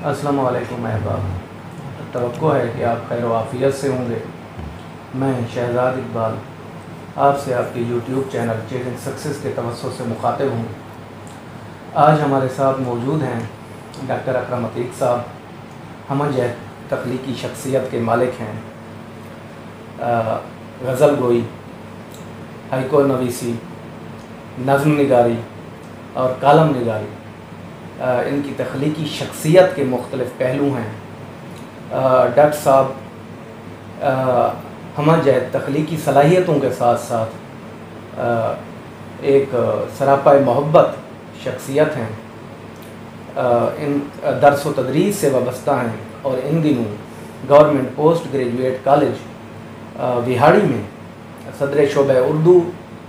अस्सलामु अलैकुम अहबाब, तवक्को है कि आप खैर आफ़ियत से होंगे। मैं शहज़ाद इकबाल आपसे आपके यूट्यूब चैनल चेज़िंग सक्सेस के तवज्जुह से मुखातिब हूँ। आज हमारे साथ मौजूद हैं डॉक्टर अकरम अतीक साहब। हम जह तख्लीकी शख्सियत के मालिक हैं। गज़ल गोई, हाइको नवीसी, नज़्म निगारी और कालम निगारी इनकी तख्लीकी शख्सियत के मुख्तलिफ़ पहलू हैं। डॉक्टर साहब हम जह तख्लीकी सलाहियतों के साथ साथ एक सरापा मोहब्बत शख्सियत हैं। इन दरस व तदरीस से वाबस्ता हैं और इन दिनों government post graduate college Vehari में सदर शोबा उर्दू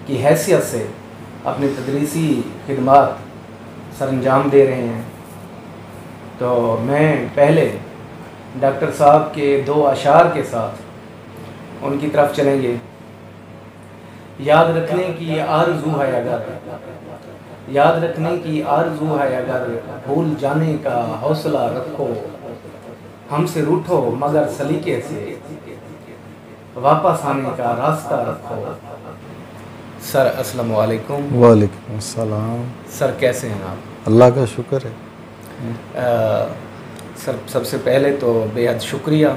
की हैसियत से अपनी तदरीसी खिदमात सरअंजाम दे रहे हैं। तो मैं पहले डॉक्टर साहब के दो अशार के साथ उनकी तरफ चलेंगे। याद रखने की आरज़ू है अगर, याद रखने की आरज़ू है अगर, भूल जाने का हौसला रखो, हमसे रूठो मगर सलीके से, वापस आने का रास्ता रखो। सर अस्सलामु अलैकुम। वालेकुम अस्सलाम। सर कैसे हैं आप? अल्लाह का शुक्र है। सर सबसे पहले तो बेहद शुक्रिया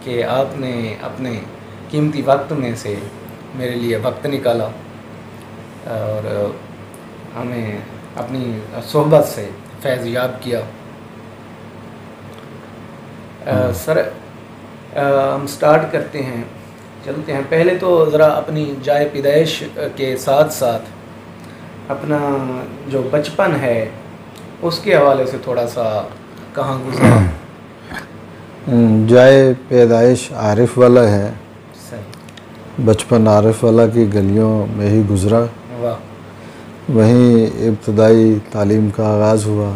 कि आपने अपने कीमती वक्त में से मेरे लिए वक्त निकाला और हमें अपनी सोहबत से फैज़ याब किया। सर हम स्टार्ट करते हैं, चलते हैं। पहले तो ज़रा अपनी जाए पैदाइश के साथ साथ अपना जो बचपन है उसके हवाले से थोड़ा सा कहाँ गुज़रा? जाए पैदाइश आरिफ वाला है। सही। बचपन आरिफ वाला की गलियों में ही गुज़रा। वाह। वहीं इब्तदाई तालीम का आगाज़ हुआ।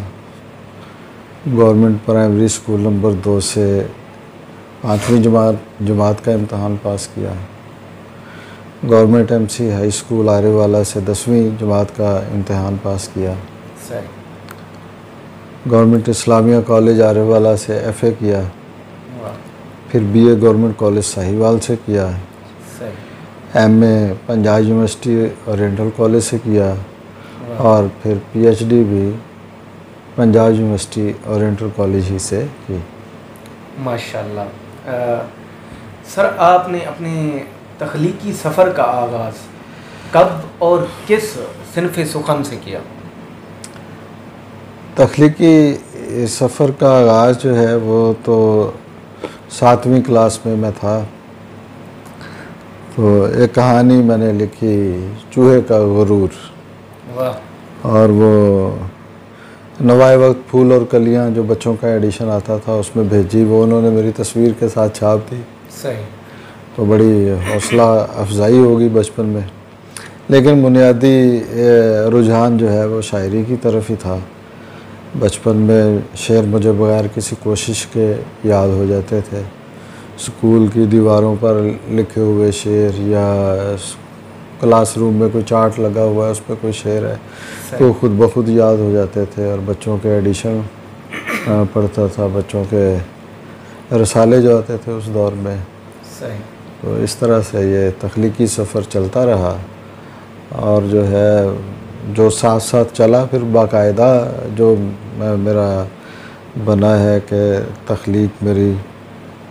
गवर्नमेंट प्राइमरी स्कूल नंबर 2 से 5वीं जमात का इम्तहान पास किया। गवर्नमेंट एमसी हाई स्कूल आरे वाला से 10वीं जमात का इम्तहान पास किया। सही। गवर्नमेंट इस्लामिया कॉलेज आरे वाला से FA किया। वाह। फिर BA गवर्नमेंट कॉलेज साहिवाल से किया। सही। MA Punjab university oriental college से किया और फिर PhD भी पंजाब यूनिवर्सिटी ओरिएंटल कॉलेज ही से की। माशाल्लाह। सर आपने अपने तख्लीकी सफ़र का आगाज़ कब और किस सिनफ़ सुखन से किया? तख्लीकी सफ़र का आगाज़ जो है वो तो 7वीं क्लास में मैं था। तो एक कहानी मैंने लिखी, चूहे का गुरूर। वाह। और वो नवाए वक्त फूल और कलियां जो बच्चों का एडिशन आता था उसमें भेजी, वो उन्होंने मेरी तस्वीर के साथ छाप दी। सही। तो बड़ी हौसला अफजाई होगी बचपन में। लेकिन बुनियादी रुझान जो है वो शायरी की तरफ ही था। बचपन में शेर मुझे बगैर किसी कोशिश के याद हो जाते थे। स्कूल की दीवारों पर लिखे हुए शेर या क्लासरूम में कोई चार्ट लगा हुआ है उस पर कोई शेर है तो खुद ब खुद याद हो जाते थे। और बच्चों के एडिशन पढ़ता था, बच्चों के रसाले जो आते थे उस दौर में। सही। तो इस तरह से ये तख्लीकी सफ़र चलता रहा और जो है जो साथ साथ चला फिर बाकायदा जो मेरा बना है कि तख्लीक मेरी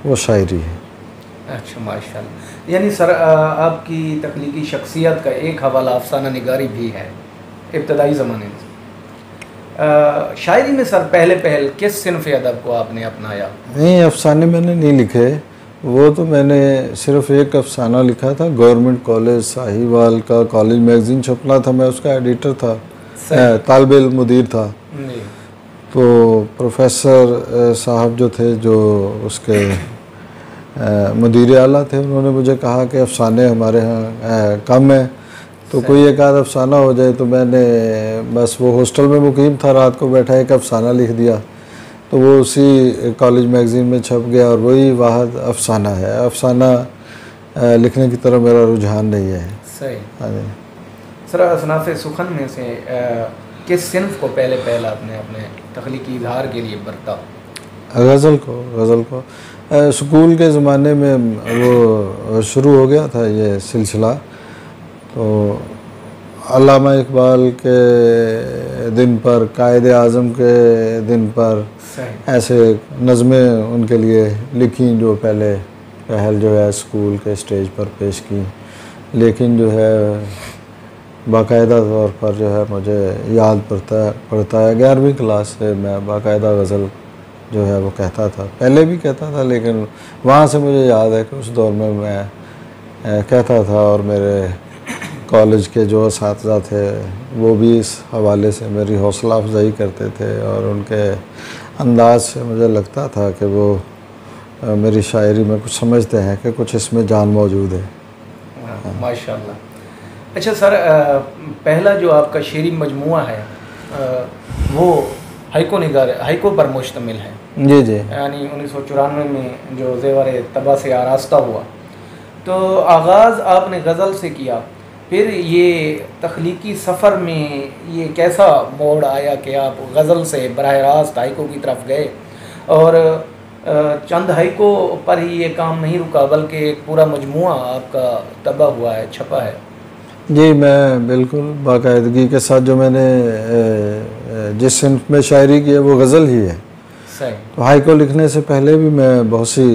वो शायरी है। अच्छा माशाल्लाह। यानी सर आपकी तख्लीकी शख्सियत का एक हवाला अफसाना निगारी भी है इब्तदाई ज़माने में। शायरी में सर पहल किस सिनफ़ अदब को आपने अपनाया? नहीं, अफसाने मैंने नहीं लिखे। वो तो मैंने सिर्फ़ एक अफसाना लिखा था। गवर्नमेंट कॉलेज साहिवाल का कॉलेज मैगज़ीन छपना था, मैं उसका एडिटर था, तालिब इल्म मुदीर था। तो प्रोफेसर साहब जो थे जो उसके मुदीर आला थे, उन्होंने मुझे कहा कि अफसाने हमारे यहाँ कम है तो कोई एक आध अफसाना हो जाए। तो मैंने बस वो हॉस्टल में मुकीम था, रात को बैठा एक अफसाना लिख दिया तो वो उसी कॉलेज मैगज़ीन में छप गया और वही वाहद अफसाना है। अफसाना लिखने की तरफ मेरा रुझान नहीं है। सही। हाँ जी। सर असनाफ़ सुखन में से किस सिनफ को पहले आपने अपने तख्लीकी इजहार के लिए बरता? गज़ल को स्कूल के ज़माने में वो शुरू हो गया था ये सिलसिला। तो अल्लामा इकबाल के दिन पर, कायदे आज़म के दिन पर ऐसे नज़में उनके लिए लिखी, जो पहल जो है स्कूल के स्टेज पर पेश की। लेकिन जो है बाकायदा तौर पर जो है मुझे याद पड़ता है 11वीं क्लास से मैं बाकायदा गज़ल जो है वो कहता था, पहले भी कहता था, लेकिन वहाँ से मुझे याद है कि उस दौर में मैं कहता था और मेरे कॉलेज के जो असातिज़ा थे वो भी इस हवाले से मेरी हौसला अफजाई करते थे और उनके अंदाज से मुझे लगता था कि वो मेरी शायरी में कुछ समझते हैं कि कुछ इसमें जान मौजूद है। माशाल्लाह। अच्छा सर, पहला जो आपका शेरी मजमुआ है वो हाइको पर मुश्तमिल है। जी जी। यानी 1994 में जो ज़ेवर तबा से आरास्ता हुआ, तो आगाज़ आपने गज़ल से किया, फिर ये तख्लीकी सफ़र में ये कैसा मोड़ आया कि आप गज़ल से बराह रास्त हाइको की तरफ गए? और चंद हाइको पर ही ये काम नहीं रुका बल्कि एक पूरा मजमुआ आपका तबा हुआ है, छपा है। जी, मैं बिल्कुल बाकायदगी के साथ जो मैंने जिस सिन्फ में शायरी की है वो गज़ल ही है। सही। तो हाइको लिखने से पहले भी मैं बहुत सी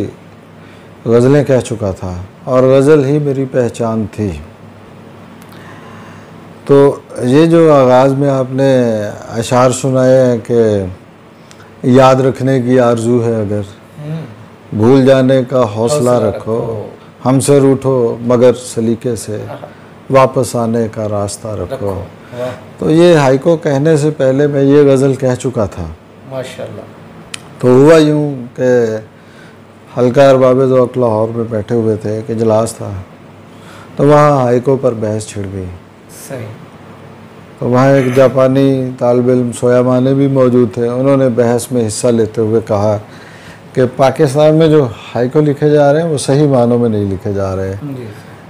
गज़लें कह चुका था और गज़ल ही मेरी पहचान थी। तो ये जो आगाज़ में आपने अशार सुनाए हैं कि याद रखने की आरज़ू है अगर, भूल जाने का हौसला रखो, हमसे रूठो मगर सलीके से, वापस आने का रास्ता रखो। तो ये हाइको कहने से पहले मैं ये गज़ल कह चुका था। माशाल्लाह। तो हुआ यूँ कि हल्का अरबाब ज़ौक़ लाहौर में बैठे हुए थे, एक इजलास था, तो वहाँ हाइको पर बहस छिड़ गई। सही। तो वहाँ एक जापानी तालिब इल्म सोयामाने भी मौजूद थे। उन्होंने बहस में हिस्सा लेते हुए कहा कि पाकिस्तान में जो हाइको लिखे जा रहे हैं वो सही मानों में नहीं लिखे जा रहे हैं,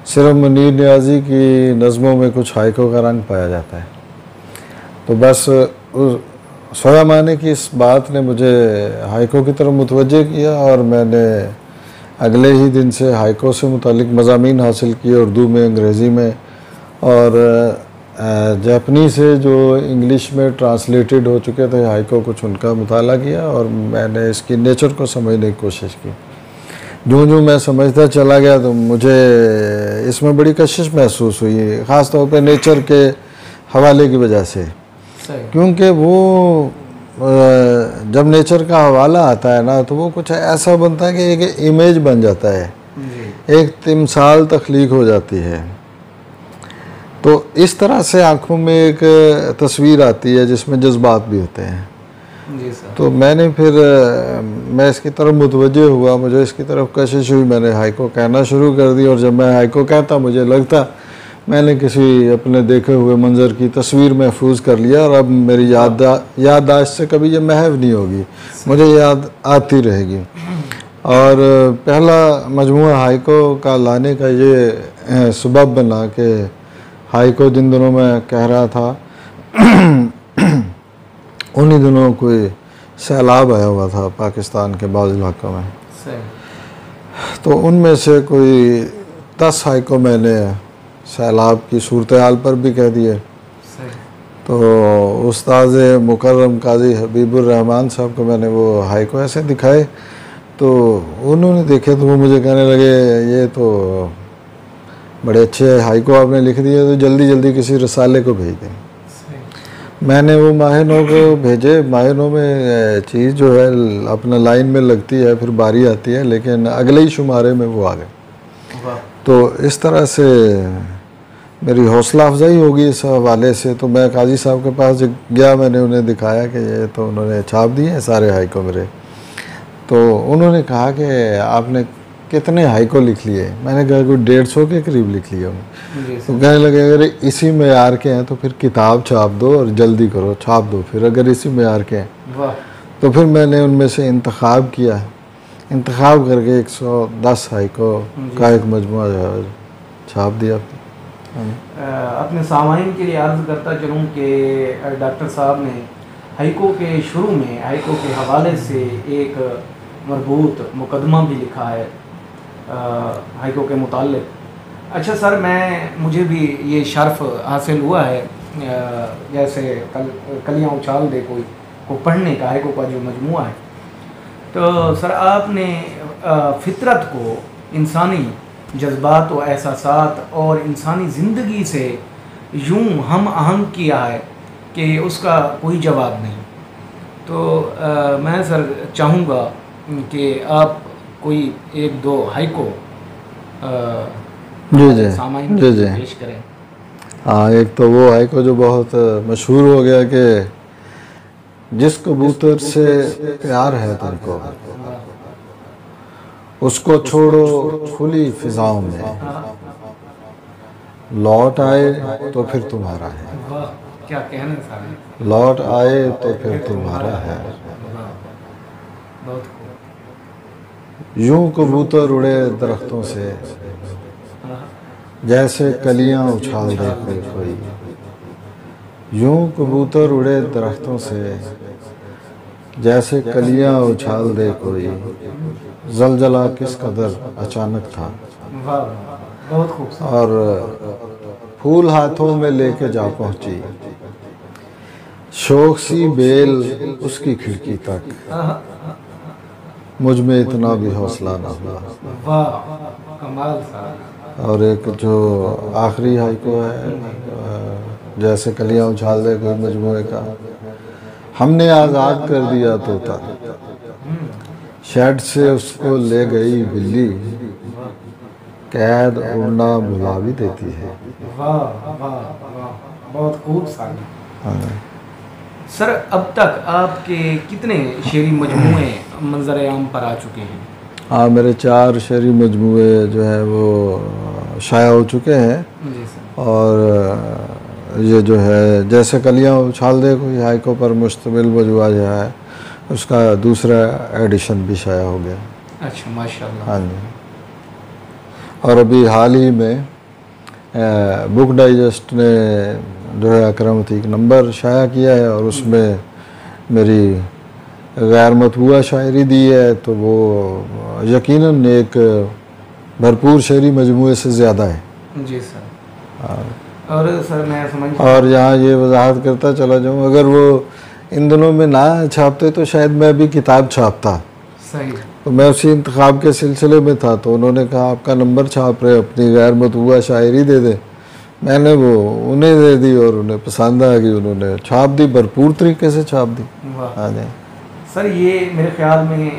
सिर्फ मुनीर नियाज़ी की नज़मों में कुछ हाइको का रंग पाया जाता है। तो बस सोयामाने की इस बात ने मुझे हाइको की तरफ मुतवज्जे किया और मैंने अगले ही दिन से हाइको से मुतालिक मज़ामीन हासिल किए, उर्दू में, अंग्रेज़ी में, और जापानी से जो इंग्लिश में ट्रांसलेटेड हो चुके थे हाइको, कुछ उनका मुताला किया और मैंने इसकी नेचर को समझने की कोशिश की। जो मैं समझता चला गया तो मुझे इसमें बड़ी कशिश महसूस हुई, ख़ास तौर पे नेचर के हवाले की वजह से। क्योंकि वो जब नेचर का हवाला आता है ना तो वो कुछ ऐसा बनता है कि एक इमेज बन जाता है, एक तिमसाल तख्लीक हो जाती है। तो इस तरह से आँखों में एक तस्वीर आती है जिसमें जज्बात भी होते हैं। जी सर। तो मैंने फिर मैं इसकी तरफ मुतवज्जे हुआ, मुझे इसकी तरफ कशिश हुई, मैंने हाइको कहना शुरू कर दी। और जब मैं हाइको कहता मुझे लगता मैंने किसी अपने देखे हुए मंज़र की तस्वीर महफूज कर लिया और अब मेरी याददाश्त से कभी ये महव नहीं होगी, मुझे याद आती रहेगी। और पहला मजमुआ हाइको का लाने का ये सबब बना कि हाइको जिन दिनों में कह रहा था उन्हीं दिनों कोई सैलाब आया हुआ था पाकिस्तान के बाज़ इलाकों में। तो उनमें से कोई 10 हाइको मैंने सैलाब की सूरत हाल पर भी कह दिए। तो उस्ताद मुकर्रम काजी हबीबुर रहमान साहब को मैंने वो हाइको ऐसे दिखाए, तो उन्होंने देखे तो वो मुझे कहने लगे ये तो बड़े अच्छे हाइको आपने लिख दिए, तो जल्दी जल्दी किसी रसाले को भेज दें। मैंने वो माहिनों को भेजे। माहिनों में चीज़ जो है अपना लाइन में लगती है, फिर बारी आती है, लेकिन अगले ही शुमारे में वो आ गए। तो इस तरह से मेरी हौसला अफजाई होगी इस हवाले से। तो मैं काजी साहब के पास गया, मैंने उन्हें दिखाया कि ये तो उन्होंने छाप दिए हैं सारे हाइको मेरे। तो उन्होंने कहा कि आपने कितने हाइको लिख लिए? मैंने कहा कोई 150 के करीब लिख लिए हमने। तो कहने लगे अगर इसी मेयार के हैं तो फिर किताब छाप दो और जल्दी करो, छाप दो फिर, अगर इसी मेयार के हैं। तो फिर मैंने उनमें से इंतखाब किया, इंतखाब करके 110 हाइको का एक मजमुआ छाप दिया। अपने सामाइन के लिए अर्ज़ करता चलूँ कि डॉक्टर साहब ने हाइको के शुरू में हाइको के हवाले से एक मरबूत मुकदमा भी लिखा है हाइको के मुताल्लिक। अच्छा सर, मुझे भी ये शर्फ हासिल हुआ है जैसे कलियाँ उछाल दे कोई को पढ़ने का, हाइको का जो मजमूआ है। तो सर आपने फितरत को इंसानी जज्बात व एहसासात और इंसानी ज़िंदगी से यूं हम आहंग किया है कि उसका कोई जवाब नहीं। तो मैं सर चाहूँगा कि आप कोई एक दो हाइको सामाइन पेश करें। हाँ, एक तो वो हाइको जो बहुत मशहूर हो गया कि जिस कबूतर से प्यार है तुमको उसको छोड़ो खुली फिजाओं में, लौट आए तो फिर तुम्हारा है। वाह क्या कहना साहब, लौट आए तो फिर तुम्हारा है। बहुत यूं कबूतर उड़े दरख्तों से जैसे कलियां उछाल दे कोई। यूं कबूतर उड़े दरख्तों से जैसे कलियां उछाल दे कोई। जलजला किस कदर अचानक था। वाह बहुत खूबसूरत। और फूल हाथों में लेके जा पहुंची, शौक सी बेल उसकी खिड़की तक। मुझ में इतना भी हौसला ना हुआ। वाह कमाल साहब। और एक जो आखिरी हाइको है जैसे कलियां उछाल दे कोई मजमूए का। हमने आज़ाद कर दिया तोता, शेड से उसको ले गई बिल्ली। कैद उड़ना भुला भी देती है। वाह वाह वाह बहुत खूब साहब। सर अब तक आपके कितने शेरी मजमूए मंजर आम पर आ चुके हैं? हाँ, मेरे 4 शेरी मजमूए जो है वो शाया हो चुके हैं। जी सर। और ये जो है जैसे कलियां उछाल दे कोई हाइको पर मुश्तमिल मजमूआ जो है उसका दूसरा एडिशन भी शाया हो गया। अच्छा माशाल्लाह। हाँ जी। और अभी हाल ही में बुक डाइजेस्ट ने जो है अकरम अतीक नंबर शाया किया है और उसमें मेरी गैर मतबूआ शायरी दी है, तो वो यकीनन एक भरपूर शेरी मजमूए से ज़्यादा है। जी सर। और सर मैं समझ और यहाँ ये वजाहत करता चला जाऊँ, अगर वो इन दिनों में ना छापते तो शायद मैं भी किताब छापता। सही। तो मैं उसी इंतखाब के सिलसिले में था, तो उन्होंने कहा आपका नंबर छाप रहे, अपनी गैर मतबूआ शायरी दे दें। मैंने वो उन्हें दे दी और उन्हें पसंद आ गई, उन्होंने छाप दी, भरपूर तरीके से छाप दी। हाँ जी सर, ये मेरे ख्याल में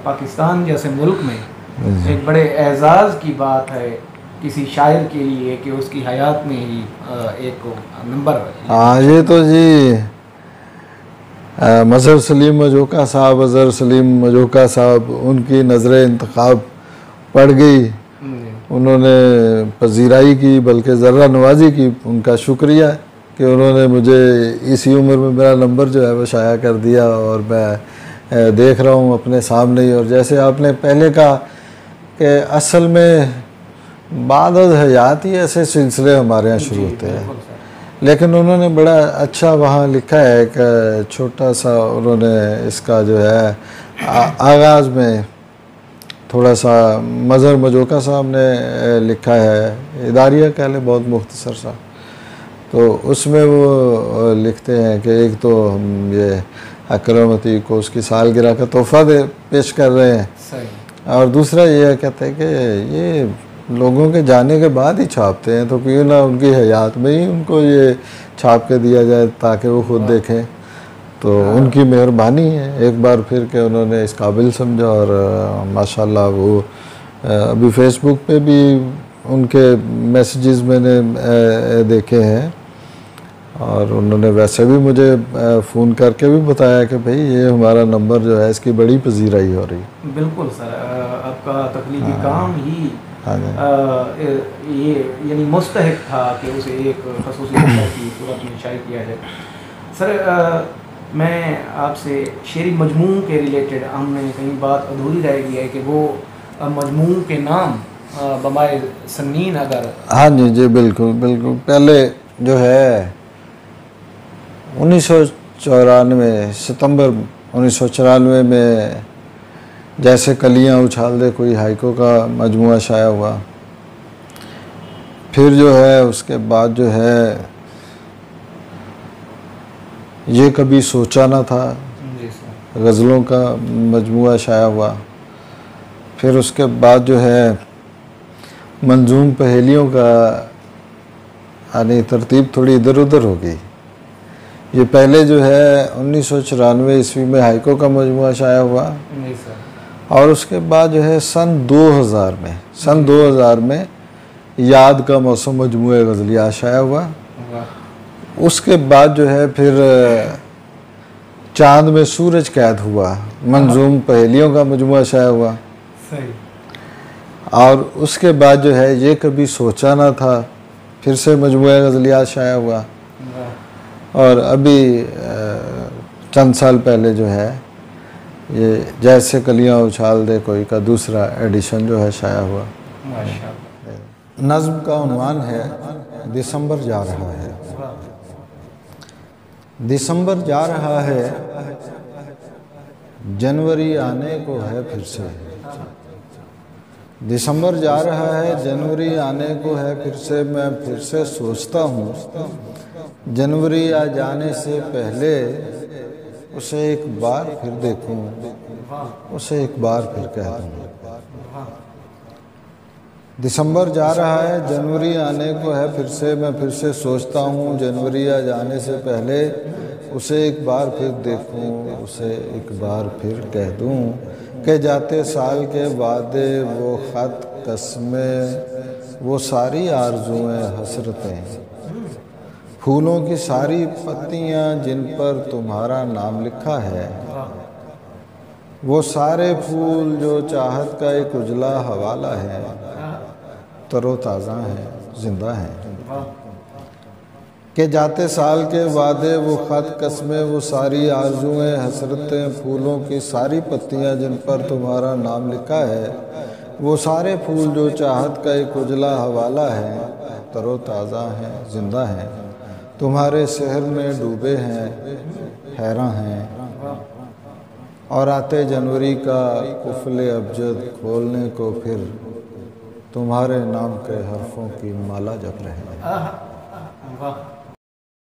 पाकिस्तान जैसे मुल्क में एक बड़े एजाज़ की बात है किसी शायर के लिए कि उसकी हयात में ही एक नंबर। हाँ, ये तो जी मज़हर सलीम मजोका साहब, अज़हर सलीम मजोका साहब, उनकी नज़र इंतखाब पड़ गई, उन्होंने पजीराई की, बल्कि ज़र्रा नवाजी की। उनका शुक्रिया कि उन्होंने मुझे इसी उम्र में मेरा नंबर जो है वो शाया कर दिया और मैं देख रहा हूँ अपने सामने ही। और जैसे आपने पहले कहा कि असल में बाद हयात ही ऐसे सिलसिले हमारे यहाँ शुरू होते हैं, लेकिन उन्होंने बड़ा अच्छा वहाँ लिखा है, एक छोटा सा उन्होंने इसका जो है आगाज़ में थोड़ा सा मज़हर मजोका साहब ने लिखा है, इदारिया कह लें, बहुत मुख्तसर सा। तो उसमें वो लिखते हैं कि एक तो हम ये अकरम अतीक को उसकी सालगिरह का तोहफ़ा पेश कर रहे हैं। सही। और दूसरा ये कहते हैं कि ये लोगों के जाने के बाद ही छापते हैं, तो क्यों ना उनकी हयात में ही उनको ये छाप के दिया जाए ताकि वो खुद देखें। तो उनकी मेहरबानी है एक बार फिर के उन्होंने इस काबिल समझा। और माशाल्लाह वो अभी फेसबुक पे भी उनके मैसेजेस मैंने देखे हैं और उन्होंने वैसे भी मुझे फ़ोन करके भी बताया कि भाई ये हमारा नंबर जो है इसकी बड़ी पजीराई हो रही। बिल्कुल सर, आपका तकलीफी काम ही ये यानी मुस्तहिक था कि उसे एक ख़ुसूसी की सूरत में शाये किया जाए। सर मैं आपसे शेरी मजमून के रिलेटेड हमने कहीं बात अधूरी रह गई है कि वो मजमून के नाम बमाए सन्नीन अगर। हाँ जी जी बिल्कुल बिल्कुल। पहले जो है 1994 सितंबर 1994 में जैसे कलियां उछाल दे कोई हाइको का मजमूआ शाया हुआ। फिर जो है उसके बाद जो है ये कभी सोचा ना था गज़लों का मजमूआ शाया हुआ। फिर उसके बाद जो है मंजूम पहेलियों का यानी तरतीब थोड़ी इधर उधर हो गई। ये पहले जो है 1994 ईस्वी में हाइको का मजमूआ शाया हुआ और उसके बाद जो है सन 2000 में याद का मौसम मजमूआ गज़लियात शाया हुआ। उसके बाद जो है फिर चांद में सूरज कैद हुआ, मंजूम पहेलियों का मजमूआ शाया हुआ। सही। और उसके बाद जो है ये कभी सोचा ना था, फिर से मजमूआ गज़लियात शाया हुआ। और अभी चंद साल पहले जो है ये जैसे कलियां उछाल दे कोई का दूसरा एडिशन जो है शाया हुआ। नज़्म का उन्वान है दिसंबर जा रहा है। दिसंबर जा रहा है, जनवरी आने को है फिर से। दिसंबर जा रहा है, जनवरी आने को है फिर से। मैं फिर से सोचता हूँ जनवरी आ जाने से पहले उसे एक बार फिर देखूं, उसे एक बार फिर कह दूं। दिसंबर जा रहा है, जनवरी आने को है फिर से। मैं फिर से सोचता हूँ जनवरी आ जाने से पहले उसे एक बार फिर देखूं, उसे एक बार फिर कह दूं कि जाते साल के वादे वो ख़त कस्में वो सारी आरज़ुएं हसरतें, फूलों की सारी पत्तियां जिन पर तुम्हारा नाम लिखा है, वो सारे फूल जो चाहत का एक उजला हवाला है, तरोताज़ा हैं, जिंदा हैं। कि जाते साल के वादे वो ख़त कस्में वो सारी आरज़ुएं हसरतें, फूलों की सारी पत्तियां जिन पर तुम्हारा नाम लिखा है, वो सारे फूल जो चाहत का एक उजला हवाला है, तरोताज़ा हैं, जिंदा हैं। तुम्हारे शहर में डूबे हैं, हैरान हैं। और आते जनवरी का कुफले अबजद खोलने को फिर तुम्हारे नाम के हरफों की माला जप रहे हैं।